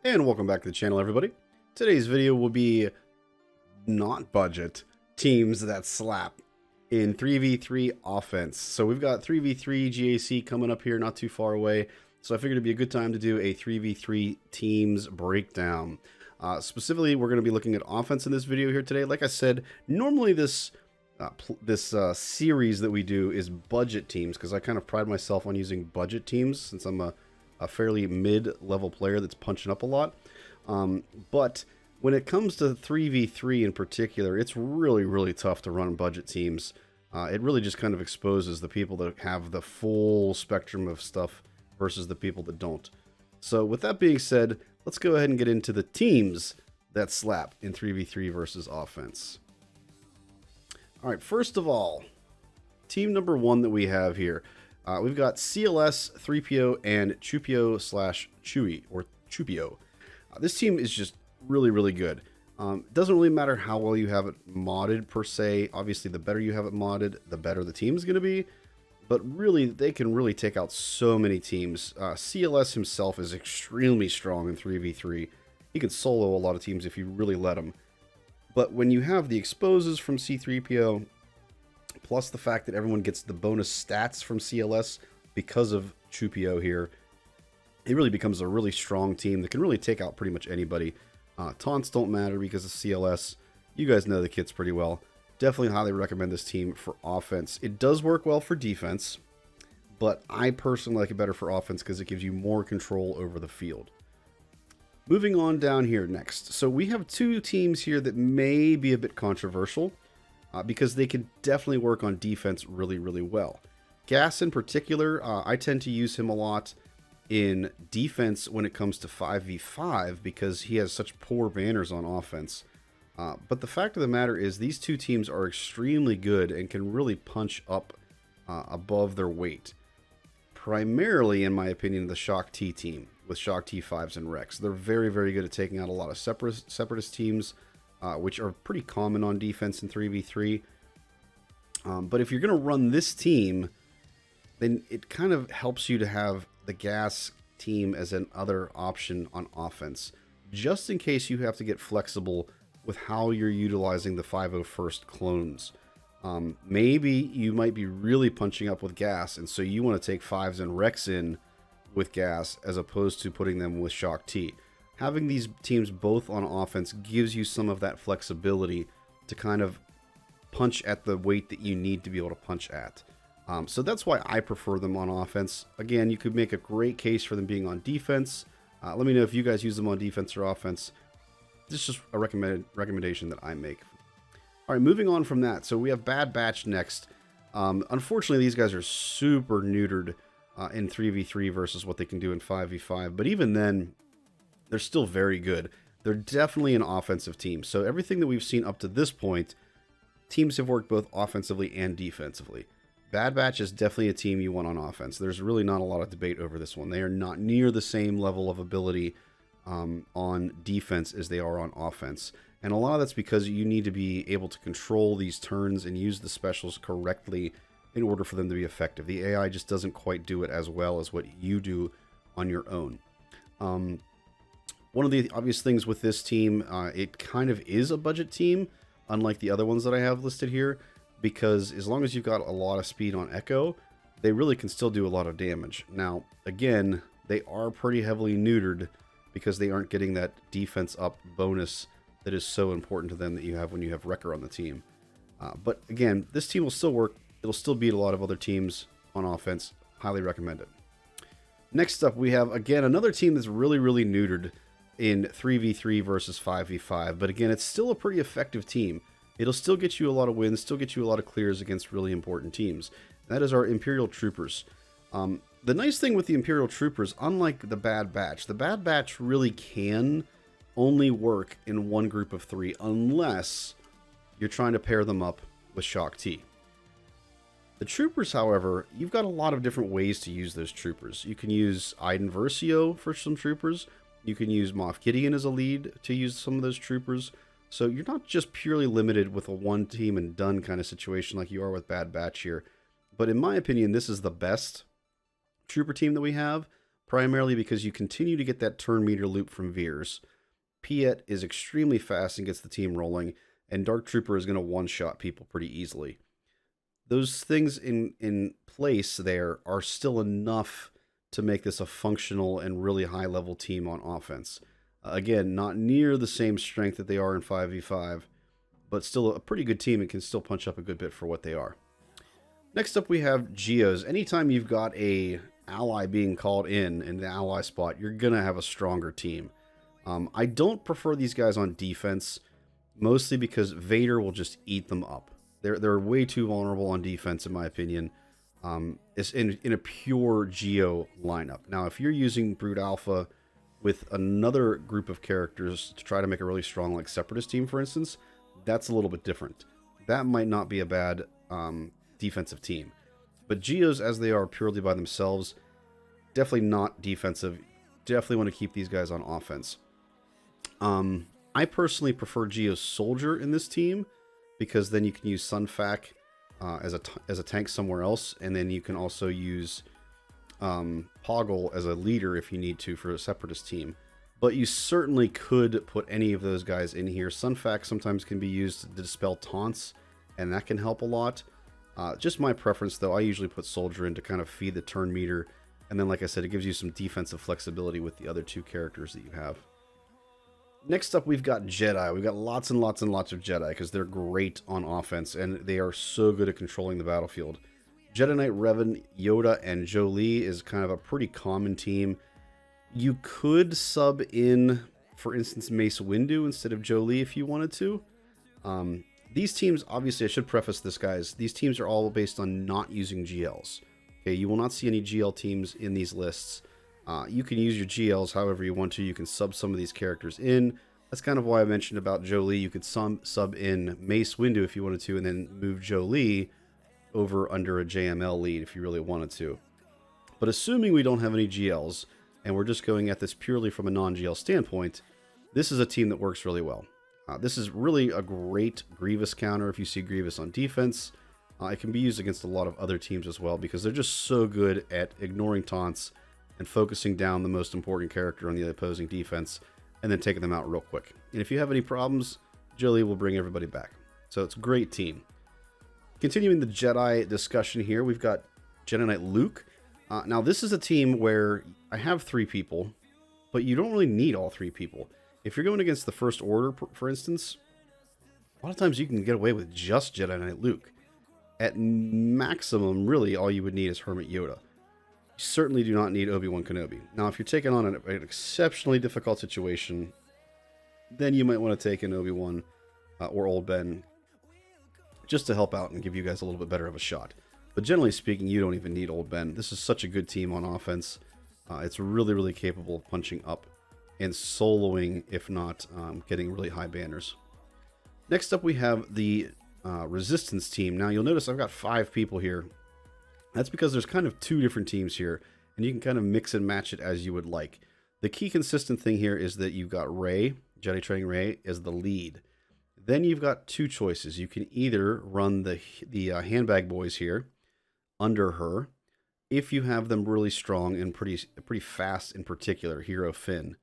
And welcome back to the channel, everybody. Today's video will be not budget teams that slap in 3v3 offense. So we've got 3v3 GAC coming up here not too far away. So I figured it'd be a good time to do a 3v3 teams breakdown. Specifically, we're going to be looking at offense in this video here today. Like I said, normally this series that we do is budget teams because I kind of pride myself on using budget teams since I'm a fairly mid-level player that's punching up a lot. But when it comes to 3v3 in particular, it's really tough to run budget teams. It really just kind of exposes the people that have the full spectrum of stuff versus the people that don't. So with that being said, let's go ahead and get into the teams that slap in 3v3 versus offense. All right, first of all, team number one that we have here. We've got CLS, 3PO, and Chupio/Chewy, or Chupio. This team is just really good. It doesn't really matter how well you have it modded per se. Obviously, the better you have it modded, the better the team is going to be. But really, they can really take out so many teams. CLS himself is extremely strong in 3v3. He can solo a lot of teams if you really let him. But when you have the exposes from C3PO, plus the fact that everyone gets the bonus stats from CLS because of Chupio here, it really becomes a really strong team that can really take out pretty much anybody. Taunts don't matter because of CLS. You guys know the kits pretty well. Definitely highly recommend this team for offense. It does work well for defense, but I personally like it better for offense because it gives you more control over the field. Moving on down here next. So we have two teams here that may be a bit controversial because they can definitely work on defense really well. Gas in particular, I tend to use him a lot in defense when it comes to 5v5 because he has such poor banners on offense. But the fact of the matter is these two teams are extremely good and can really punch up above their weight. Primarily, in my opinion, the Shock T team with Shock T5s and Rex. They're very good at taking out a lot of separatist teams, which are pretty common on defense in 3v3. But if you're going to run this team, then it kind of helps you to have the gas team as another option on offense, just in case you have to get flexible with how you're utilizing the 501st clones. Maybe you might be really punching up with gas, and so you want to take 5s and Rex in with gas as opposed to putting them with Shock T. Having these teams both on offense gives you some of that flexibility to kind of punch at the weight that you need to be able to punch at. So that's why I prefer them on offense. Again, you could make a great case for them being on defense. Let me know if you guys use them on defense or offense. This is just a recommendation that I make. All right, moving on from that. So we have Bad Batch next. Unfortunately, these guys are super neutered in 3v3 versus what they can do in 5v5. But even then, they're still very good. They're definitely an offensive team. So everything that we've seen up to this point, teams have worked both offensively and defensively. Bad Batch is definitely a team you want on offense. There's really not a lot of debate over this one. They are not near the same level of ability on defense as they are on offense. And a lot of that's because you need to be able to control these turns and use the specials correctly in order for them to be effective. The AI just doesn't quite do it as well as what you do on your own. One of the obvious things with this team, it kind of is a budget team, unlike the other ones that I have listed here, because as long as you've got a lot of speed on Echo, they really can still do a lot of damage. Now, again, they are pretty heavily neutered because they aren't getting that defense up bonus that is so important to them that you have when you have Wrecker on the team. But again, this team will still work. It'll still beat a lot of other teams on offense. Highly recommend it. Next up, we have, again, another team that's really neutered in 3v3 versus 5v5. But again, it's still a pretty effective team. It'll still get you a lot of wins, still get you a lot of clears against really important teams. And that is our Imperial Troopers. The nice thing with the Imperial Troopers, unlike the Bad Batch really can only work in one group of 3 unless you're trying to pair them up with Shock T. The Troopers, however, you've got a lot of different ways to use those Troopers. You can use Iden Versio for some Troopers. You can use Moff Gideon as a lead to use some of those Troopers. So you're not just purely limited with a one team and done kind of situation like you are with Bad Batch here. But in my opinion, this is the best Trooper team that we have. primarily because you continue to get that turn meter loop from Veers. Piet is extremely fast and gets the team rolling, and Dark Trooper is going to one-shot people pretty easily. Those things in place there are still enough to make this a functional and really high-level team on offense. Again, not near the same strength that they are in 5v5, but still a pretty good team and can still punch up a good bit for what they are. Next up, we have Geos. Anytime you've got a ally being called in the ally spot, you're going to have a stronger team. I don't prefer these guys on defense, mostly because Vader will just eat them up. They're way too vulnerable on defense, in my opinion. It's in a pure Geo lineup. Now, if you're using Brute Alpha with another group of characters to try to make a really strong, like, Separatist team, for instance, that's a little bit different. That might not be a bad defensive team. But Geos, as they are purely by themselves, definitely not defensive. Definitely want to keep these guys on offense. I personally prefer Geo's Soldier in this team, because then you can use Sunfac as a tank somewhere else, and then you can also use Poggle as a leader if you need to for a Separatist team. But you certainly could put any of those guys in here. Sunfac sometimes can be used to dispel taunts, and that can help a lot. Just my preference, though. I usually put Soldier in to kind of feed the turn meter, and then, like I said, it gives you some defensive flexibility with the other two characters that you have. Next up, we've got Jedi. We've got lots and lots and lots of Jedi because they're great on offense, and they are so good at controlling the battlefield. Jedi Knight Revan, Yoda, and Jolee is kind of a pretty common team. You could sub in, for instance, Mace Windu instead of Jolee if you wanted to. These teams, obviously, I should preface this, guys. These teams are all based on not using GLs. Okay, you will not see any GL teams in these lists. You can use your GLs however you want to. You can sub some of these characters in. That's kind of why I mentioned about Jolee. You could sub in Mace Windu if you wanted to, and then move Jolee over under a JML lead if you really wanted to. But assuming we don't have any GLs, and we're just going at this purely from a non-GL standpoint, this is a team that works really well. This is really a great Grievous counter if you see Grievous on defense. It can be used against a lot of other teams as well, because they're just so good at ignoring taunts and focusing down the most important character on the opposing defense, and then taking them out real quick. And if you have any problems, Jolee will bring everybody back. So it's a great team. Continuing the Jedi discussion here, we've got Jedi Knight Luke. Now, this is a team where I have 3 people, but you don't really need all 3 people. If you're going against the First Order, for instance, a lot of times you can get away with just Jedi Knight Luke. At maximum, really, all you would need is Hermit Yoda. You certainly do not need Obi-Wan Kenobi. Now, if you're taking on an exceptionally difficult situation, then you might want to take in Obi-Wan or Old Ben just to help out and give you guys a little bit better of a shot. But generally speaking, you don't even need Old Ben. This is such a good team on offense. It's really, really capable of punching up and soloing, if not getting really high banners. Next up, we have the Resistance team. Now, you'll notice I've got 5 people here. That's because there's kind of 2 different teams here, and you can kind of mix and match it as you would like. The key consistent thing here is that you've got Rey, Jedi Training Rey, as the lead. Then you've got 2 choices. You can either run the handbag boys here under her, if you have them really strong and pretty fast, in particular, Hero Finn.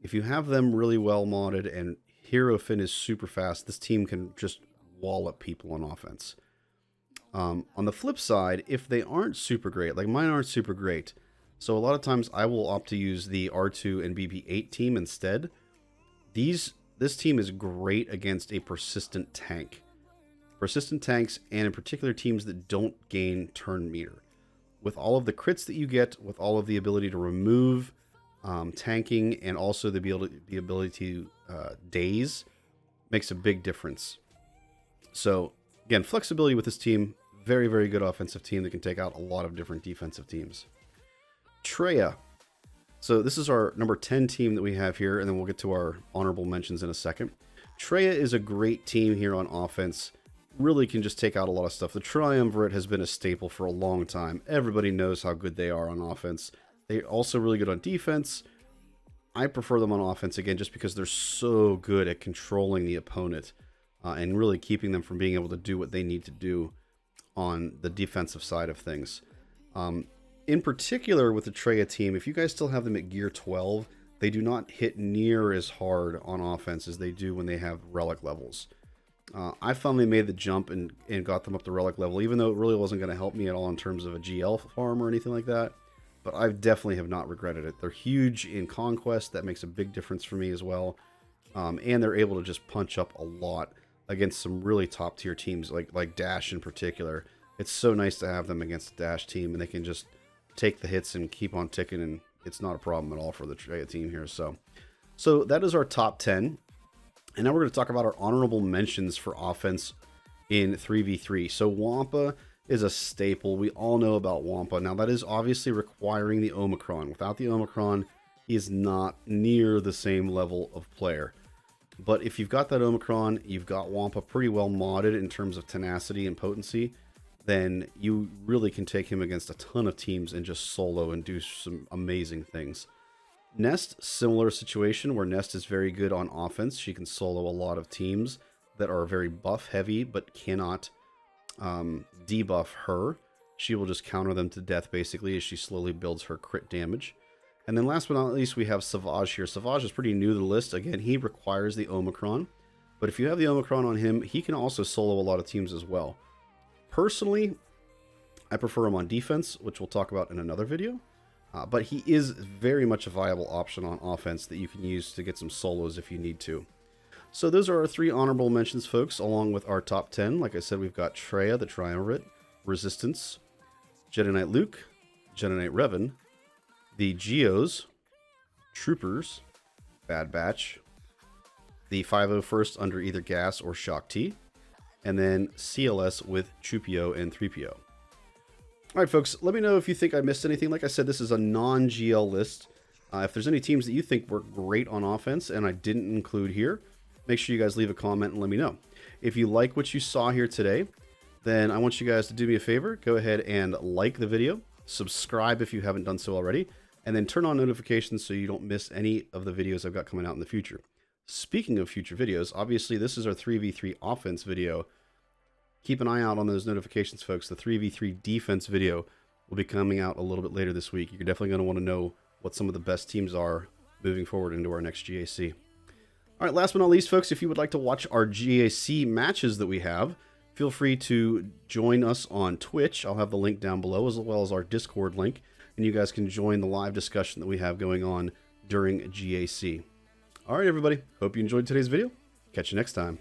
If you have them really well modded and Hero Finn is super fast, this team can just wallop people on offense. On the flip side, if they aren't super great, like mine aren't super great, so a lot of times I will opt to use the R2 and BB-8 team instead. This team is great against a persistent tank. Persistent tanks, and in particular teams that don't gain turn meter. With all of the crits that you get, with all of the ability to remove tanking, and also the ability to daze, makes a big difference. So, again, flexibility with this team. Very, very good offensive team that can take out a lot of different defensive teams. Traya. So this is our number 10 team that we have here, and then we'll get to our honorable mentions in a second. Traya is a great team here on offense. Really can just take out a lot of stuff. The Triumvirate has been a staple for a long time. Everybody knows how good they are on offense. They're also really good on defense. I prefer them on offense, again, just because they're so good at controlling the opponent and really keeping them from being able to do what they need to do on the defensive side of things. in particular with the Treya team, if you guys still have them at gear 12, they do not hit near as hard on offense as they do when they have relic levels. I finally made the jump and got them up to relic level, even though it really wasn't going to help me at all in terms of a GL farm or anything like that. But I definitely have not regretted it. They're huge in Conquest. That makes a big difference for me as well. And they're able to just punch up a lot against some really top tier teams like Dash in particular. It's so nice to have them against the Dash team, and they can just take the hits and keep on ticking, and it's not a problem at all for the Treya team here. So that is our top 10. And now we're going to talk about our honorable mentions for offense in 3v3. So Wampa is a staple. We all know about Wampa. Now that is obviously requiring the Omicron. Without the Omicron, he is not near the same level of player. But if you've got that Omicron, you've got Wampa pretty well modded in terms of tenacity and potency, then you really can take him against a ton of teams and just solo and do some amazing things. Nest, similar situation where Nest is very good on offense. She can solo a lot of teams that are very buff heavy but cannot debuff her. She will just counter them to death basically as she slowly builds her crit damage. And then last but not least, we have SWGOH here. SWGOH is pretty new to the list. Again, he requires the Omicron. But if you have the Omicron on him, he can also solo a lot of teams as well. Personally, I prefer him on defense, which we'll talk about in another video. But he is very much a viable option on offense that you can use to get some solos if you need to. So those are our 3 honorable mentions, folks, along with our top 10. Like I said, we've got Treya, the Triumvirate, Resistance, Jedi Knight Luke, Jedi Knight Revan, the Geos, Troopers, Bad Batch, the 501st under either Gas or Shock T, and then CLS with Chupio and 3PO. All right, folks, let me know if you think I missed anything. Like I said, this is a non-GL list. If there's any teams that you think were great on offense and I didn't include here, make sure you guys leave a comment and let me know. If you like what you saw here today, then I want you guys to do me a favor. Go ahead and like the video, subscribe if you haven't done so already, and then turn on notifications so you don't miss any of the videos I've got coming out in the future. Speaking of future videos, obviously this is our 3v3 offense video. Keep an eye out on those notifications, folks. The 3v3 defense video will be coming out a little bit later this week. You're definitely going to want to know what some of the best teams are moving forward into our next GAC. All right, last but not least, folks, if you would like to watch our GAC matches that we have, feel free to join us on Twitch. I'll have the link down below, as well as our Discord link, and you guys can join the live discussion that we have going on during GAC. All right, everybody. Hope you enjoyed today's video. Catch you next time.